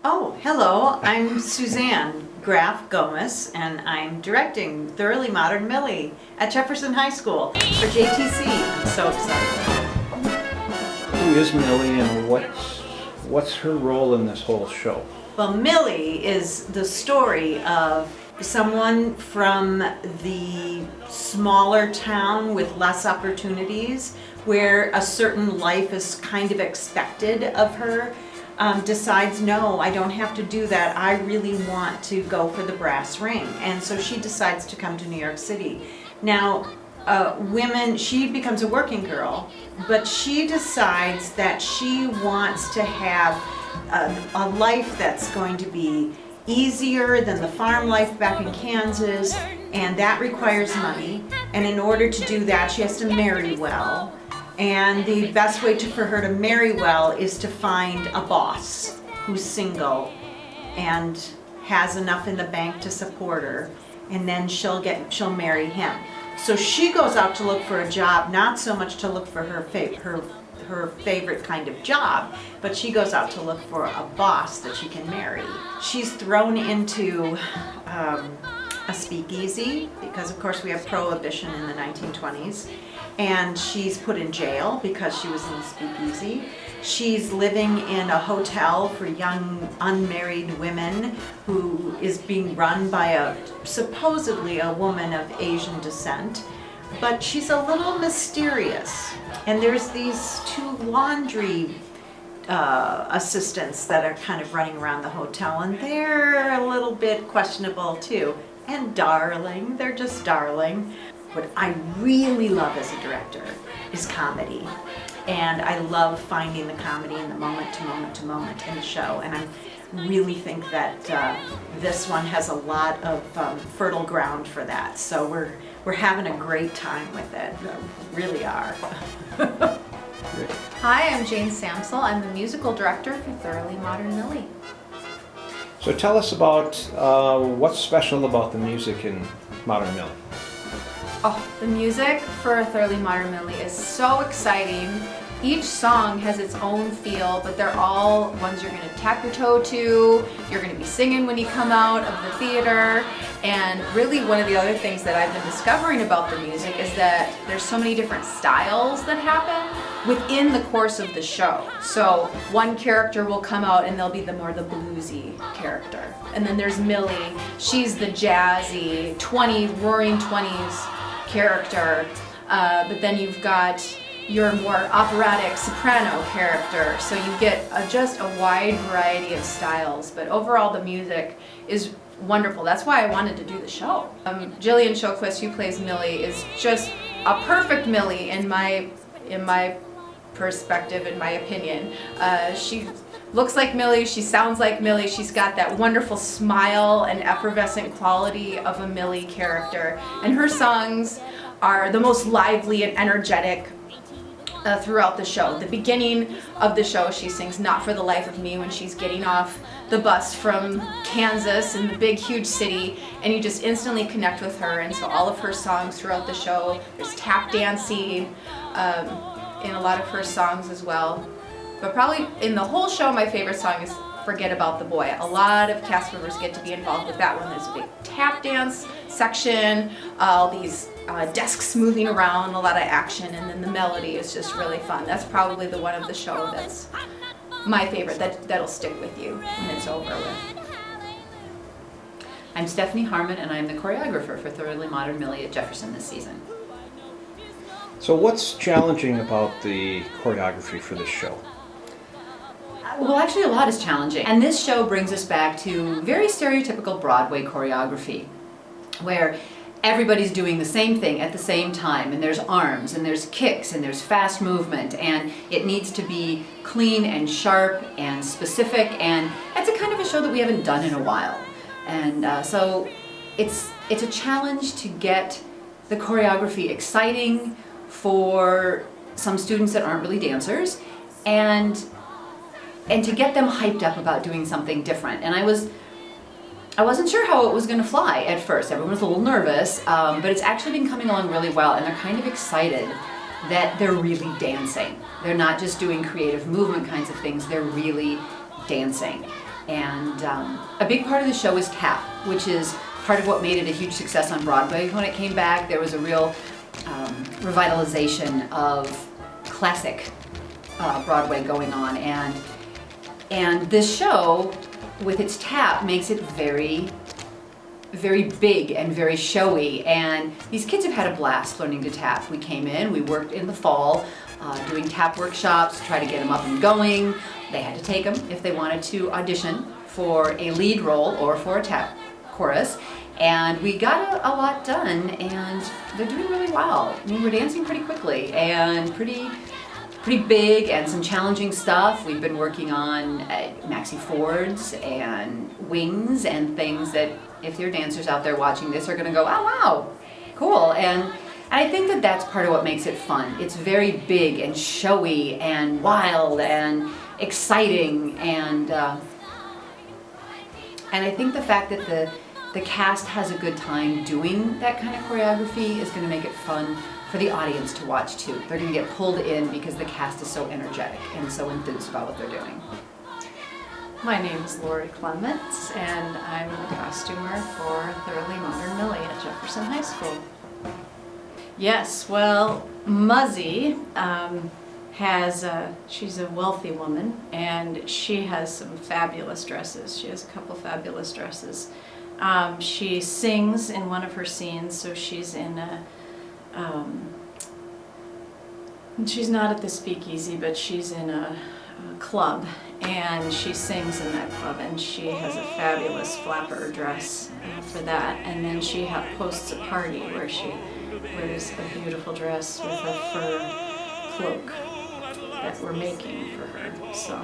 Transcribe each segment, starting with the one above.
Oh, hello, I'm Suzanne Graff Gomez, and I'm directing Thoroughly Modern Millie at Jefferson High School for JTC. I'm so excited. Who is Millie and what's her role in this whole show? Well, Millie is the story of someone from the smaller town with less opportunities, where a certain life is kind of expected of her. Decides, no, I don't have to do that. I really want to go for the brass ring. And so she decides to come to New York City. Now, she becomes a working girl, but she decides that she wants to have a life that's going to be easier than the farm life back in Kansas, and that requires money. And in order to do that, she has to marry well. And the best way for her to marry well is to find a boss who's single and has enough in the bank to support her, and then she'll marry him. So she goes out to look for a job, not so much to look for her favorite kind of job, but she goes out to look for a boss that she can marry. She's thrown into a speakeasy because, of course, we have prohibition in the 1920s. And she's put in jail because she was in a speakeasy. She's living in a hotel for young unmarried women who is being run by supposedly a woman of Asian descent. But she's a little mysterious. And there's these two laundry assistants that are kind of running around the hotel, and they're a little bit questionable too. And darling, they're just darling. What I really love as a director is comedy. And I love finding the comedy in the moment to moment to moment in the show. And I really think that this one has a lot of fertile ground for that. So we're having a great time with it. We really are. Great. Hi, I'm Jane Samsel. I'm the musical director for Thoroughly Modern Millie. So tell us about what's special about the music in Modern Millie. Oh, the music for Thoroughly Modern Millie is so exciting. Each song has its own feel, but they're all ones you're going to tap your toe to, you're going to be singing when you come out of the theater. And really one of the other things that I've been discovering about the music is that there's so many different styles that happen within the course of the show. So one character will come out and they'll be the bluesy character. And then there's Millie, she's the jazzy, roaring 20s character, but then you've got your more operatic soprano character, so you get just a wide variety of styles. But overall the music is wonderful. That's why I wanted to do the show. Jillian Shoquist, who plays Millie, is just a perfect Millie in my perspective, in my opinion. She looks like Millie, she sounds like Millie, she's got that wonderful smile and effervescent quality of a Millie character. And her songs are the most lively and energetic throughout the show. The beginning of the show, she sings Not for the Life of Me when she's getting off the bus from Kansas in the big, huge city, and you just instantly connect with her. And so all of her songs throughout the show, there's tap dancing in a lot of her songs as well. But probably in the whole show, my favorite song is Forget About the Boy. A lot of cast members get to be involved with that one. There's a big tap dance section, all these desks moving around, a lot of action, and then the melody is just really fun. That's probably the one of the show that's my favorite, that'll stick with you when it's over with. I'm Stephanie Harmon, and I'm the choreographer for Thoroughly Modern Millie at Jefferson this season. So what's challenging about the choreography for this show? Well, actually a lot is challenging. And this show brings us back to very stereotypical Broadway choreography, where everybody's doing the same thing at the same time, and there's arms, and there's kicks, and there's fast movement, and it needs to be clean and sharp and specific, and it's a kind of a show that we haven't done in a while. And so it's a challenge to get the choreography exciting for some students that aren't really dancers, and to get them hyped up about doing something different. And I wasn't sure how it was going to fly at first. Everyone was a little nervous, but it's actually been coming along really well, and they're kind of excited that they're really dancing. They're not just doing creative movement kinds of things, they're really dancing. And a big part of the show is tap, which is part of what made it a huge success on Broadway. When it came back, there was a real revitalization of classic Broadway going on, and this show, with its tap, makes it very, very big and very showy. And these kids have had a blast learning to tap. We came in, we worked in the fall doing tap workshops, try to get them up and going. They had to take them if they wanted to audition for a lead role or for a tap chorus. And we got a lot done, and they're doing really well. I mean, we're dancing pretty quickly and pretty big, and some challenging stuff. We've been working on maxi forwards and wings and things that, if there are dancers out there watching this, are going to go, oh wow, cool. And I think that that's part of what makes it fun. It's very big and showy and wild and exciting, and I think the fact that the cast has a good time doing that kind of choreography is going to make it fun for the audience to watch too. They're going to get pulled in because the cast is so energetic and so enthused about what they're doing. My name is Laurie Clements, and I'm the costumer for Thoroughly Modern Millie at Jefferson High School. Yes, well, Muzzy she's a wealthy woman, and she has some fabulous dresses. She has a couple fabulous dresses. She sings in one of her scenes, so she's in she's not at the Speakeasy, but she's in a club, and she sings in that club, and she has a fabulous flapper dress for that. And then she hosts a party where she wears a beautiful dress with a fur cloak that we're making for her. So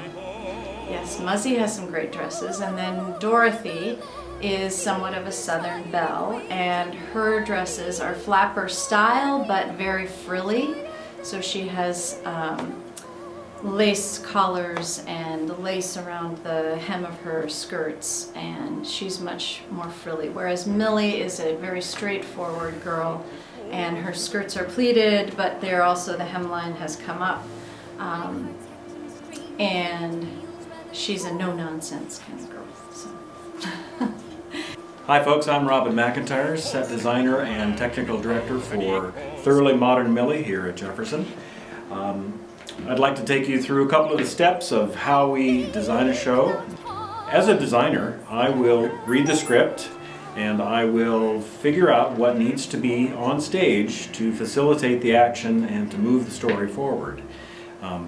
yes, Muzzy has some great dresses. And then Dorothy is somewhat of a Southern belle, and her dresses are flapper style but very frilly. So she has lace collars and lace around the hem of her skirts, and she's much more frilly. Whereas Millie is a very straightforward girl, and her skirts are pleated, but the hemline has come up, and she's a no-nonsense kind of girl. So. Hi folks, I'm Robin McIntyre, set designer and technical director for Thoroughly Modern Millie here at Jefferson. I'd like to take you through a couple of the steps of how we design a show. As a designer, I will read the script and I will figure out what needs to be on stage to facilitate the action and to move the story forward.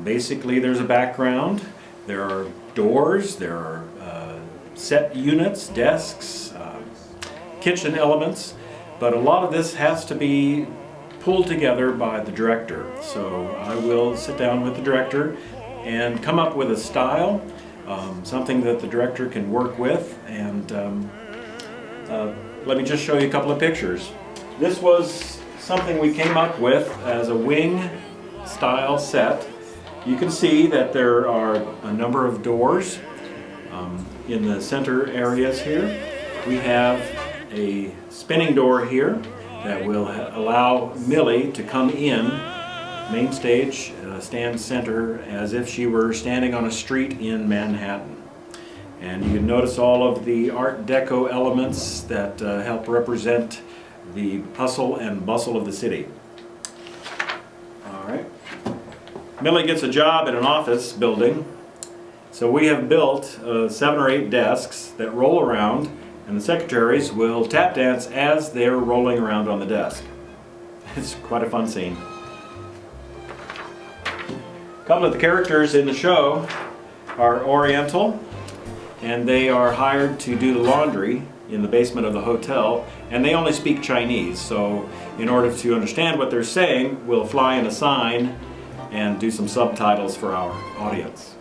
Basically, there's a background, there are doors, there are set units, desks, kitchen elements, but a lot of this has to be pulled together by the director. So I will sit down with the director and come up with a style, something that the director can work with. And let me just show you a couple of pictures. This was something we came up with as a wing style set. You can see that there are a number of doors in the center areas here. We have a spinning door here that will allow Millie to come in main stage, stand center, as if she were standing on a street in Manhattan. And you can notice all of the Art Deco elements that help represent the hustle and bustle of the city. All right. Millie gets a job in an office building, so we have built 7 or 8 desks that roll around, and the secretaries will tap dance as they're rolling around on the desk. It's quite a fun scene. A couple of the characters in the show are Oriental, and they are hired to do the laundry in the basement of the hotel, and they only speak Chinese, so in order to understand what they're saying, we'll fly in a sign and do some subtitles for our audience.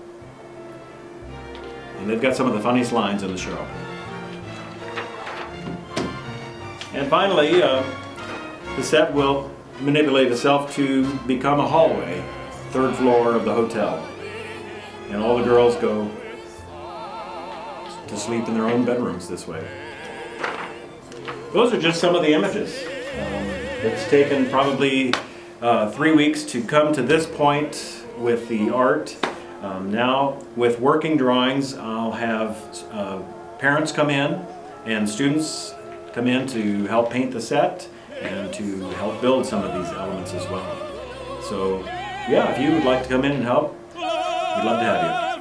And they've got some of the funniest lines in the show. And finally, the set will manipulate itself to become a hallway, 3rd floor of the hotel. And all the girls go to sleep in their own bedrooms this way. Those are just some of the images. It's taken probably 3 weeks to come to this point with the art. Now, with working drawings, I'll have parents come in and students come in to help paint the set and to help build some of these elements as well. So, yeah, if you would like to come in and help, we'd love to have you.